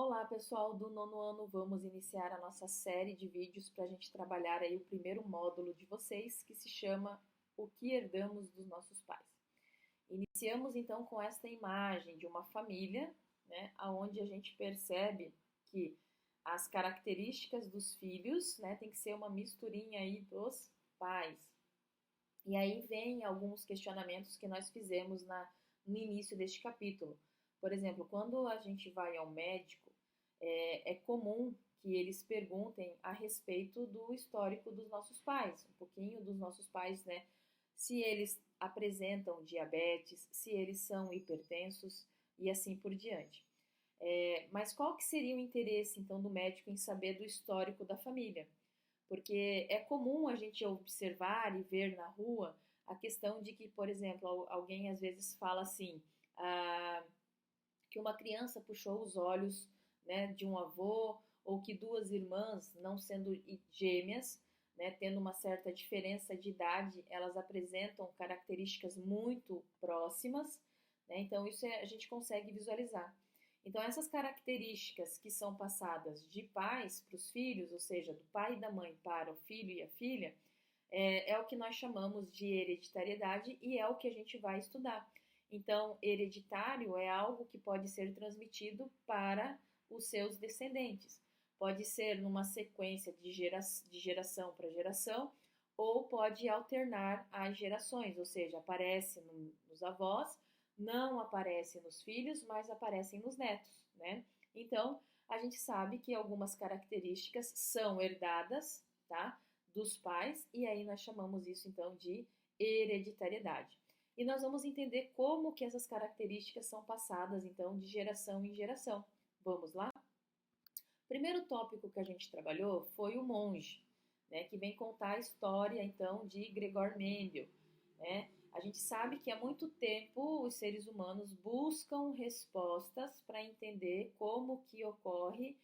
Olá, pessoal do nono ano, vamos iniciar a nossa série de vídeos para a gente trabalhar aí o primeiro módulo de vocês, que se chama O que herdamos dos nossos pais. Iniciamos então com esta imagem de uma família, né, onde a gente percebe que as características dos filhos, né, tem que ser uma misturinha aí dos pais. E aí vem alguns questionamentos que nós fizemos no início deste capítulo. Por exemplo, quando a gente vai ao médico, é comum que eles perguntem a respeito do histórico dos nossos pais, um pouquinho dos nossos pais, né? Se eles apresentam diabetes, se eles são hipertensos e assim por diante. Mas qual que seria o interesse, então, do médico em saber do histórico da família? Porque é comum a gente observar e ver na rua a questão de que, por exemplo, alguém às vezes fala assim, que uma criança puxou os olhos, né, de um avô, ou que duas irmãs, não sendo gêmeas, né, tendo uma certa diferença de idade, elas apresentam características muito próximas, né, então isso a gente consegue visualizar. Então, essas características que são passadas de pais para os filhos, ou seja, do pai e da mãe para o filho e a filha, é o que nós chamamos de hereditariedade e é o que a gente vai estudar. Então, hereditário é algo que pode ser transmitido para os seus descendentes. Pode ser numa sequência de geração para geração, ou pode alternar as gerações, ou seja, aparece nos avós, não aparece nos filhos, mas aparecem nos netos, né? Então, a gente sabe que algumas características são herdadas, tá? Dos pais, e aí nós chamamos isso então de hereditariedade. E nós vamos entender como que essas características são passadas então de geração em geração. Vamos lá? O primeiro tópico que a gente trabalhou foi o monge, né, que vem contar a história então de Gregor Mendel, né? A gente sabe que há muito tempo os seres humanos buscam respostas para entender como que ocorre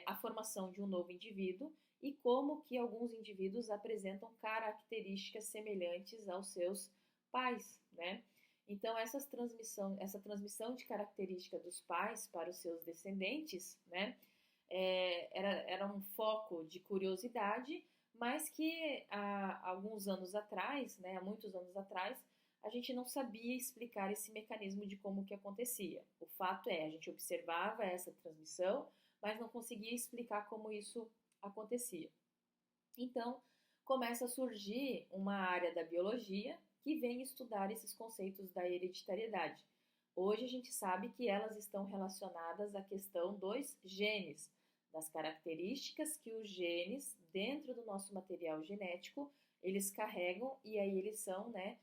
a formação de um novo indivíduo e como que alguns indivíduos apresentam características semelhantes aos seus pais, né? Então, essa transmissão de característica dos pais para os seus descendentes, né, era um foco de curiosidade, mas que há alguns anos atrás, né, há muitos anos atrás, a gente não sabia explicar esse mecanismo de como que acontecia. O fato é, a gente observava essa transmissão, mas não conseguia explicar como isso acontecia. Então, começa a surgir uma área da biologia que vem estudar esses conceitos da hereditariedade. Hoje a gente sabe que elas estão relacionadas à questão dos genes, das características que os genes, dentro do nosso material genético, eles carregam e aí eles são, né,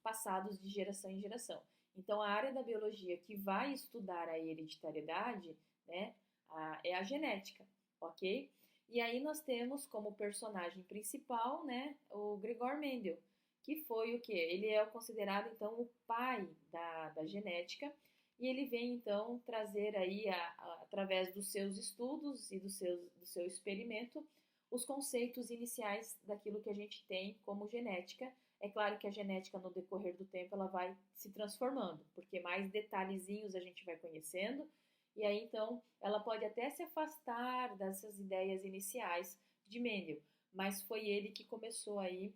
passados de geração em geração. Então, a área da biologia que vai estudar a hereditariedade, né, é a genética, ok? E aí nós temos como personagem principal, né, o Gregor Mendel, que foi o quê? Ele é considerado, então, o pai da genética, e ele vem, então, trazer aí, através dos seus estudos e do seu experimento, os conceitos iniciais daquilo que a gente tem como genética. É claro que a genética, no decorrer do tempo, ela vai se transformando, porque mais detalhezinhos a gente vai conhecendo, e aí, então, ela pode até se afastar dessas ideias iniciais de Mendel, mas foi ele que começou aí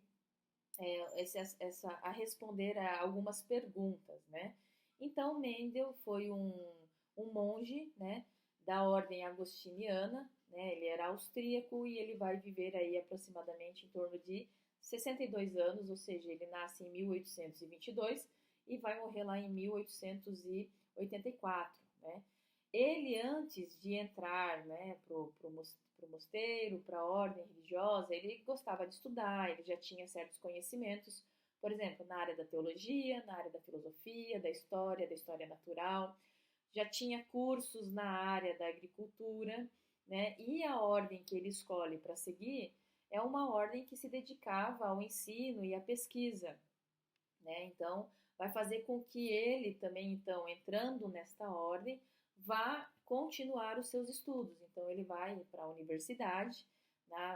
a responder a algumas perguntas, né? Então, Mendel foi um monge, né, da ordem agostiniana, né? Ele era austríaco e ele vai viver aí aproximadamente em torno de 62 anos, ou seja, ele nasce em 1822 e vai morrer lá em 1884, né? Ele, antes de entrar, né, pro mosteiro, para a ordem religiosa, ele gostava de estudar, ele já tinha certos conhecimentos, por exemplo, na área da teologia, na área da filosofia, da história natural, já tinha cursos na área da agricultura, né? E a ordem que ele escolhe para seguir é uma ordem que se dedicava ao ensino e à pesquisa, né? Então, vai fazer com que ele também, então, entrando nesta ordem, vá continuar os seus estudos. Então, ele vai para a universidade,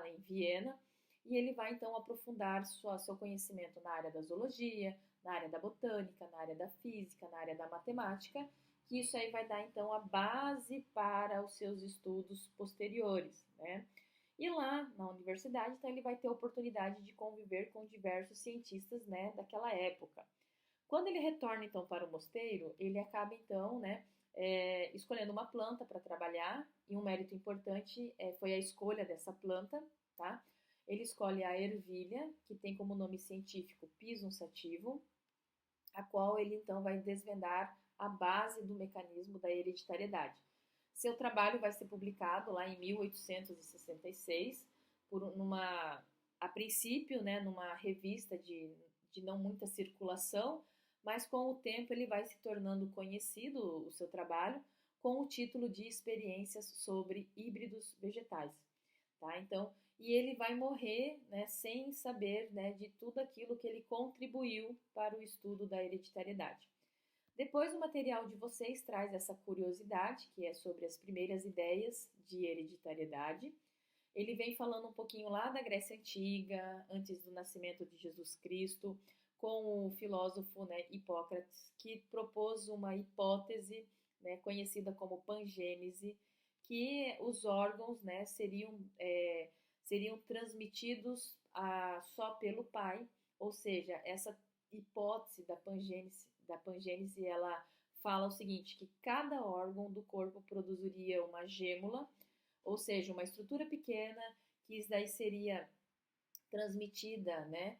em Viena, e ele vai, então, aprofundar seu conhecimento na área da zoologia, na área da botânica, na área da física, na área da matemática, que isso aí vai dar então a base para os seus estudos posteriores, né? E lá na universidade, então ele vai ter a oportunidade de conviver com diversos cientistas, né, daquela época. Quando ele retorna então para o mosteiro, ele acaba então, né, escolhendo uma planta para trabalhar, e um mérito importante foi a escolha dessa planta, tá? Ele escolhe a ervilha, que tem como nome científico Pisum sativum, a qual ele então vai desvendar a base do mecanismo da hereditariedade. Seu trabalho vai ser publicado lá em 1866 a princípio, né, numa revista de não muita circulação, mas com o tempo ele vai se tornando conhecido o seu trabalho com o título de Experiências sobre híbridos vegetais, tá? Então, e ele vai morrer, né, sem saber, né, de tudo aquilo que ele contribuiu para o estudo da hereditariedade. Depois, o material de vocês traz essa curiosidade, que é sobre as primeiras ideias de hereditariedade. Ele vem falando um pouquinho lá da Grécia Antiga, antes do nascimento de Jesus Cristo, com o filósofo, né, Hipócrates, que propôs uma hipótese, né, conhecida como pangênese, que os órgãos, né, seriam transmitidos só pelo pai, ou seja, essa hipótese da pangênese, ela fala o seguinte, que cada órgão do corpo produziria uma gêmula, ou seja, uma estrutura pequena, que isso daí seria transmitida, né,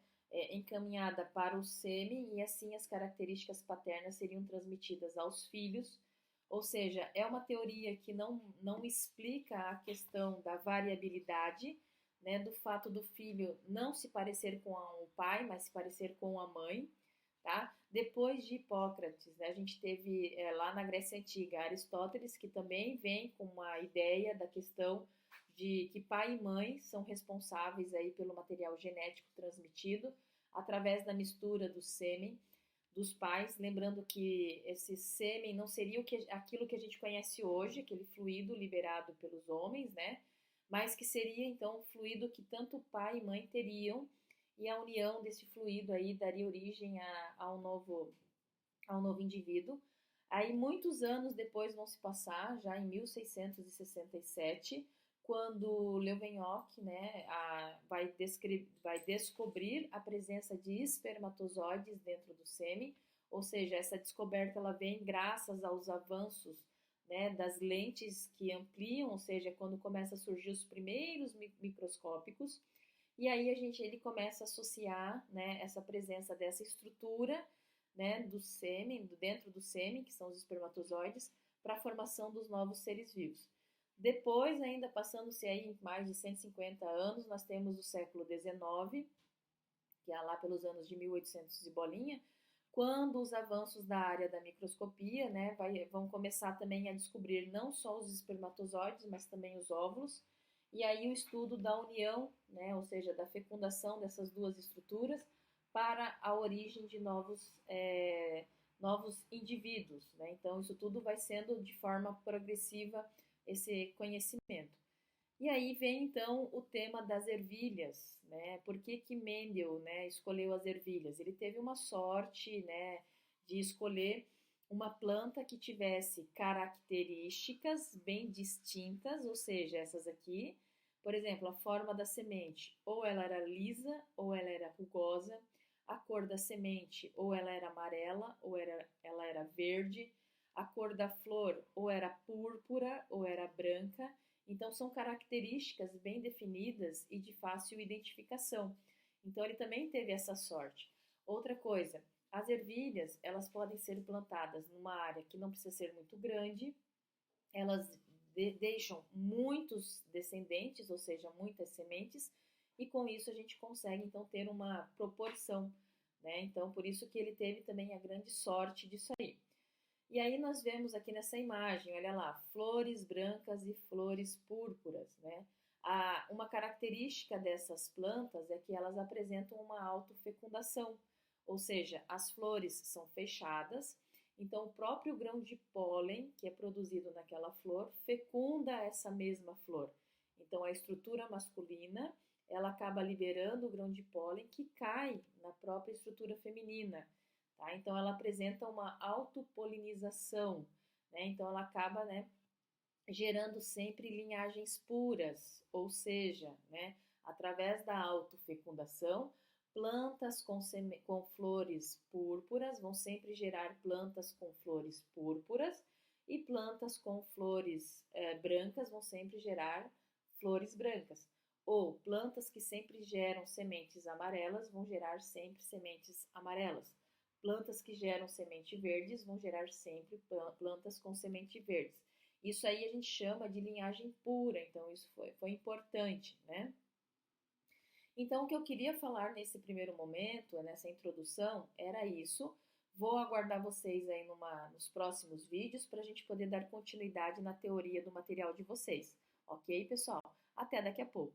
encaminhada para o sêmen, e assim as características paternas seriam transmitidas aos filhos. Ou seja, é uma teoria que não explica a questão da variabilidade, né, do fato do filho não se parecer com o pai, mas se parecer com a mãe, tá? Depois de Hipócrates, né, a gente teve lá na Grécia Antiga Aristóteles, que também vem com uma ideia da questão de que pai e mãe são responsáveis aí pelo material genético transmitido através da mistura do sêmen dos pais, lembrando que esse sêmen não seria aquilo que a gente conhece hoje, aquele fluido liberado pelos homens, né? Mas que seria então o fluido que tanto pai e mãe teriam, e a união desse fluido aí daria origem ao novo indivíduo. Aí muitos anos depois vão se passar, já em 1667, quando Leeuwenhoek, né, vai descobrir a presença de espermatozoides dentro do sêmen, ou seja, essa descoberta ela vem graças aos avanços, né, das lentes que ampliam, ou seja, quando começa a surgir os primeiros microscópicos, e aí ele começa a associar, né, essa presença dessa estrutura, né, do sêmen, dentro do sêmen, que são os espermatozoides, para a formação dos novos seres vivos. Depois, ainda passando-se aí mais de 150 anos, nós temos o século XIX, que é lá pelos anos de 1800 e bolinha, quando os avanços da área da microscopia, né, vão começar também a descobrir não só os espermatozoides, mas também os óvulos, e aí o estudo da união, né, ou seja, da fecundação dessas duas estruturas para a origem de novos indivíduos, né? Então, isso tudo vai sendo de forma progressiva esse conhecimento. E aí vem então o tema das ervilhas, né? Por que que Mendel, né, escolheu as ervilhas? Ele teve uma sorte, né, de escolher uma planta que tivesse características bem distintas, ou seja, essas aqui, por exemplo, a forma da semente, ou ela era lisa, ou ela era rugosa, a cor da semente, ou ela era amarela, ou ela era verde, a cor da flor, ou era púrpura, ou era branca. Então, são características bem definidas e de fácil identificação. Então, ele também teve essa sorte. Outra coisa, as ervilhas, elas podem ser plantadas numa área que não precisa ser muito grande, elas deixam muitos descendentes, ou seja, muitas sementes, e com isso a gente consegue então ter uma proporção, né? Então, por isso que ele teve também a grande sorte disso aí. E aí nós vemos aqui nessa imagem, olha lá, flores brancas e flores púrpuras, né? Uma característica dessas plantas é que elas apresentam uma autofecundação, ou seja, as flores são fechadas, então o próprio grão de pólen que é produzido naquela flor fecunda essa mesma flor. Então a estrutura masculina, ela acaba liberando o grão de pólen que cai na própria estrutura feminina. Tá? Então, ela apresenta uma autopolinização, né? Então ela acaba, né, gerando sempre linhagens puras, ou seja, né, através da autofecundação, plantas com flores púrpuras vão sempre gerar plantas com flores púrpuras e plantas com flores brancas vão sempre gerar flores brancas. Ou plantas que sempre geram sementes amarelas vão gerar sempre sementes amarelas. Plantas que geram semente verdes vão gerar sempre plantas com semente verdes. Isso aí a gente chama de linhagem pura, então isso foi importante, né? Então, o que eu queria falar nesse primeiro momento, nessa introdução, era isso. Vou aguardar vocês aí nos próximos vídeos para a gente poder dar continuidade na teoria do material de vocês. Ok, pessoal? Até daqui a pouco.